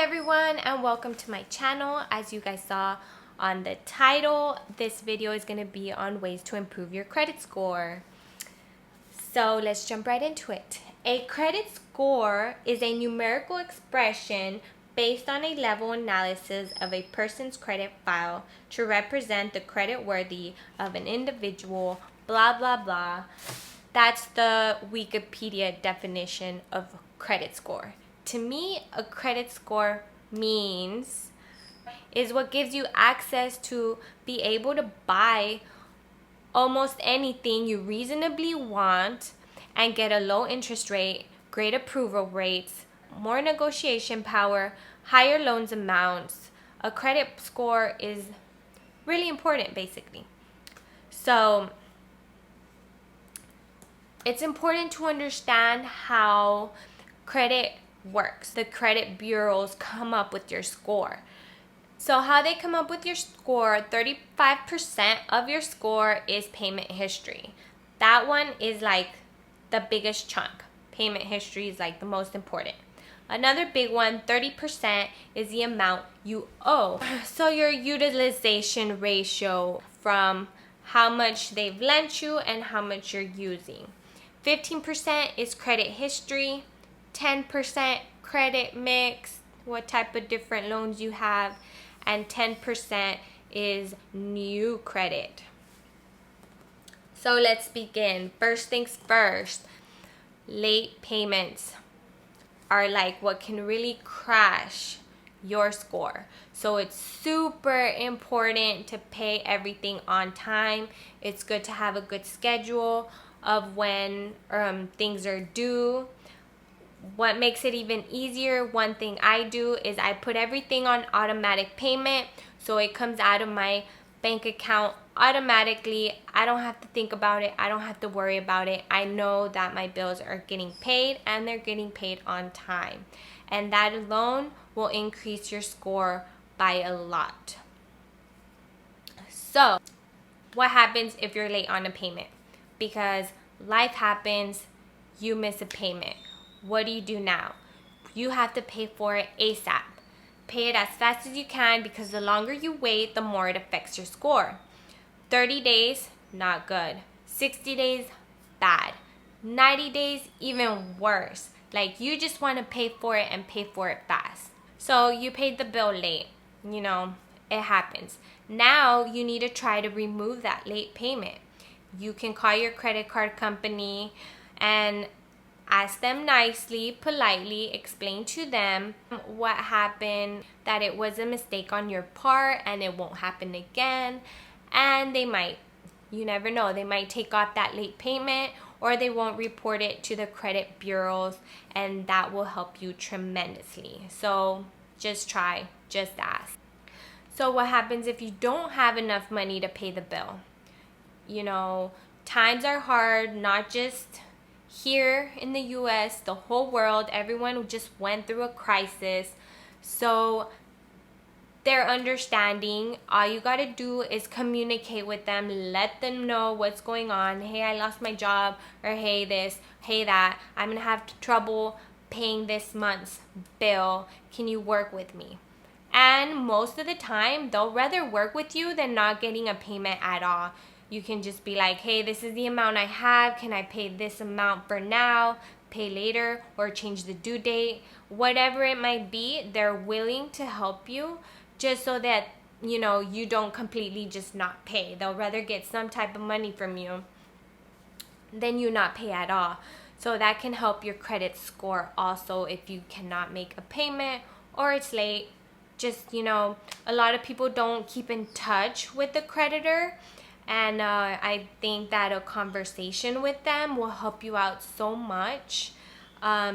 everyone, and welcome to my channel. As you guys saw on the title, this video is going to be on ways to improve your credit score. So let's jump right into it. A credit score is a numerical expression based on a level analysis of a person's credit file to represent the credit worthy of an individual, blah blah blah. That's the Wikipedia definition of credit score. To me, a credit score is what gives you access to be able to buy almost anything you reasonably want and get a low interest rate, great approval rates, more negotiation power, higher loans amounts. A credit score is really important, basically. So it's important to understand how credit works. The credit bureaus come up with your score. So how they come up with your score, 35% of your score is payment history. That one is like the biggest chunk. Payment history is like the most important. Another big one, 30%, is the amount you owe. So your utilization ratio from how much they've lent you and how much you're using. 15% is credit history. 10% credit mix, what type of different loans you have, and 10% is new credit. So let's begin. First things first, late payments are like what can really crash your score. So it's super important to pay everything on time. It's good to have a good schedule of when things are due. What makes it even easier, one thing I do is I put everything on automatic payment, so it comes out of my bank account automatically. I don't have to think about it. I don't have to worry about it. I know that my bills are getting paid and they're getting paid on time. And that alone will increase your score by a lot. So what happens if you're late on a payment? Because life happens, you miss a payment. What do you do now? You have to pay for it ASAP. Pay it as fast as you can, because the longer you wait, the more it affects your score. 30 days, not good. 60 days, bad. 90 days, even worse. Like, you just want to pay for it and pay for it fast. So you paid the bill late. You know, it happens. Now you need to try to remove that late payment. You can call your credit card company and ask them nicely, politely, explain to them what happened, that it was a mistake on your part and it won't happen again. And they might, you never know, they might take off that late payment, or they won't report it to the credit bureaus, and that will help you tremendously. So just try, just ask. So what happens if you don't have enough money to pay the bill? You know, times are hard, not just here in the US, the whole world. Everyone just went through a crisis. So they're understanding. All you gotta do is communicate with them, let them know what's going on. Hey, I lost my job, or hey this, hey that, I'm gonna have trouble paying this month's bill. Can you work with me? And most of the time, they'll rather work with you than not getting a payment at all. You can just be like, hey, this is the amount I have. Can I pay this amount for now, pay later, or change the due date? Whatever it might be, they're willing to help you, just so that, you know, you don't completely just not pay. They'll rather get some type of money from you than you not pay at all. So that can help your credit score also if you cannot make a payment or it's late. Just, you know, a lot of people don't keep in touch with the creditor. And I think that a conversation with them will help you out so much,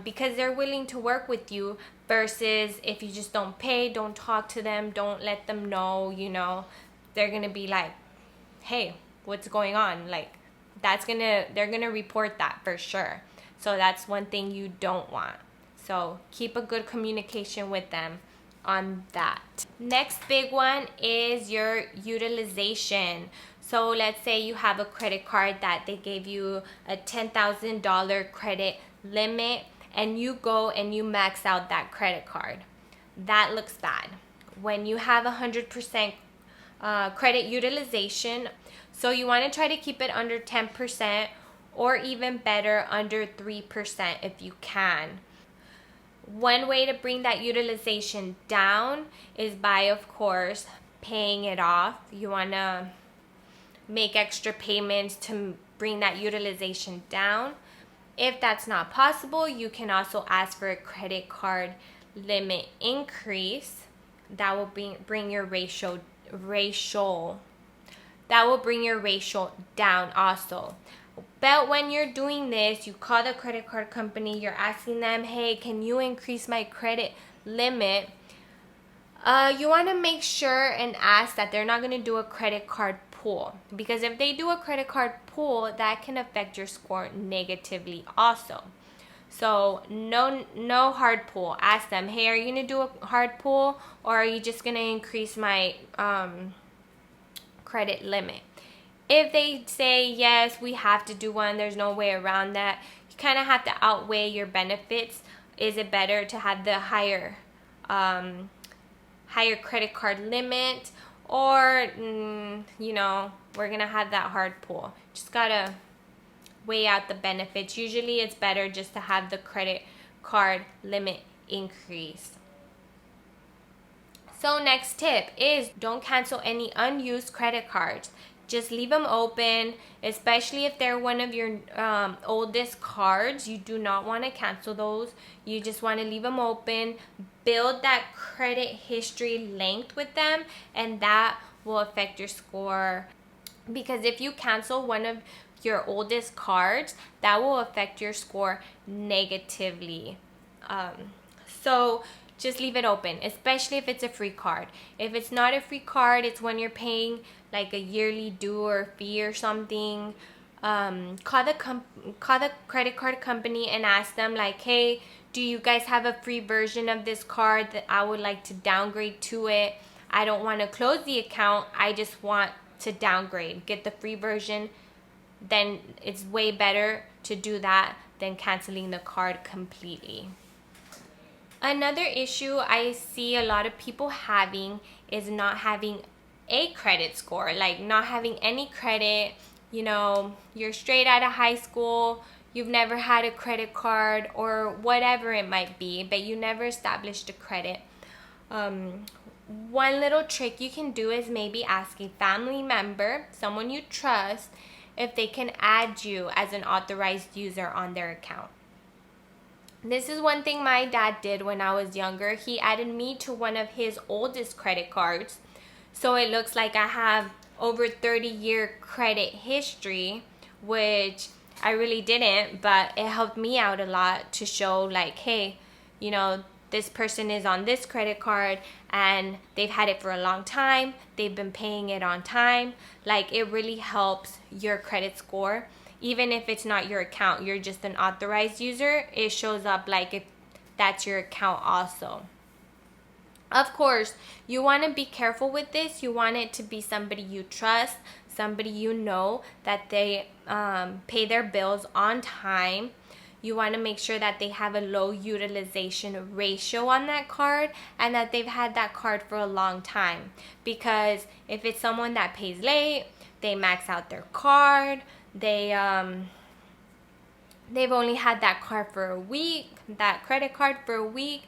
because they're willing to work with you, versus if you just don't pay, don't talk to them, don't let them know, you know, they're going to be like, hey, what's going on? Like, they're going to report that for sure. So that's one thing you don't want. So keep a good communication with them on that. Next big one is your utilization. So let's say you have a credit card that they gave you a $10,000 credit limit, and you go and you max out that credit card. that looks bad. When you have 100% credit utilization, so you want to try to keep it under 10%, or even better, under 3% if you can. One way to bring that utilization down is by, of course, paying it off. You want to make extra payments to bring that utilization down. If that's not possible, you can also ask for a credit card limit increase. That will bring your ratio down also. But when you're doing this, you call the credit card company, you're asking them, hey, can you increase my credit limit? You want to make sure and ask that they're not going to do a credit card pull, because if they do a credit card pull, that can affect your score negatively also. So no hard pull. Ask them, hey, are you going to do a hard pull, or are you just going to increase my credit limit? If they say, yes, we have to do one, there's no way around that, you kind of have to outweigh your benefits. Is it better to have the higher credit card limit, or, we're going to have that hard pull? Just got to weigh out the benefits. Usually it's better just to have the credit card limit increase. So next tip is don't cancel any unused credit cards. Just leave them open, especially if they're one of your oldest cards. You do not want to cancel those. You just want to leave them open. Build that credit history length with them, and that will affect your score. Because if you cancel one of your oldest cards, that will affect your score negatively. So just leave it open, especially if it's a free card. If it's not a free card, it's when you're paying like a yearly due or fee or something. Call the credit card company and ask them like, hey, do you guys have a free version of this card that I would like to downgrade to it? I don't want to close the account. I just want to downgrade, get the free version. Then it's way better to do that than canceling the card completely. Another issue I see a lot of people having is not having a credit score, like not having any credit. You're straight out of high school, you've never had a credit card or whatever it might be, but you never established a credit. One little trick you can do is maybe ask a family member, someone you trust, if they can add you as an authorized user on their account. This is one thing my dad did when I was younger. He added me to one of his oldest credit cards. So it looks like I have over 30-year credit history, which I really didn't, but it helped me out a lot to show like, hey, this person is on this credit card and they've had it for a long time. They've been paying it on time. Like, it really helps your credit score. Even if it's not your account, you're just an authorized user, it shows up like if that's your account also. Of course, you want to be careful with this. You want it to be somebody you trust, somebody you know that they pay their bills on time. You want to make sure that they have a low utilization ratio on that card and that they've had that card for a long time. Because if it's someone that pays late, they max out their card, they've only had that card for a week, that credit card for a week,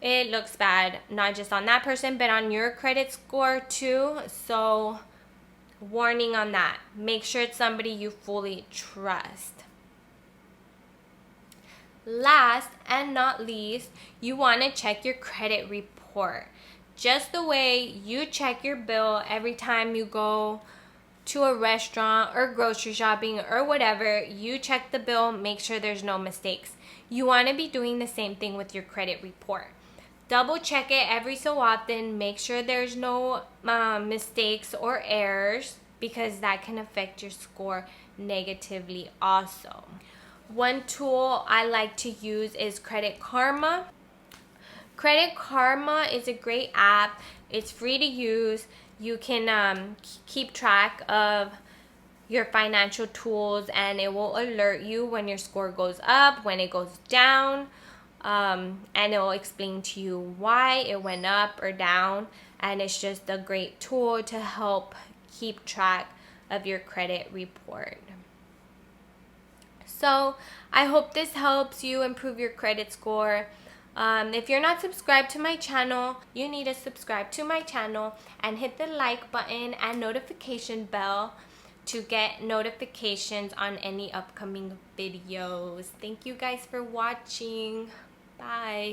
it looks bad, not just on that person, but on your credit score too. So warning on that. Make sure it's somebody you fully trust. Last and not least, you want to check your credit report. Just the way you check your bill every time you go to a restaurant or grocery shopping or whatever, you check the bill, make sure there's no mistakes. You want to be doing the same thing with your credit report. Double check it every so often, make sure there's no mistakes or errors, because that can affect your score negatively also. One tool I like to use is Credit Karma. Credit Karma is a great app. It's free to use. You can keep track of your financial tools, and it will alert you when your score goes up, when it goes down. and it will explain to you why it went up or down, and it's just a great tool to help keep track of your credit report. So I hope this helps you improve your credit score. If you're not subscribed to my channel, you need to subscribe to my channel and hit the like button and notification bell to get notifications on any upcoming videos. Thank you guys for watching. Bye.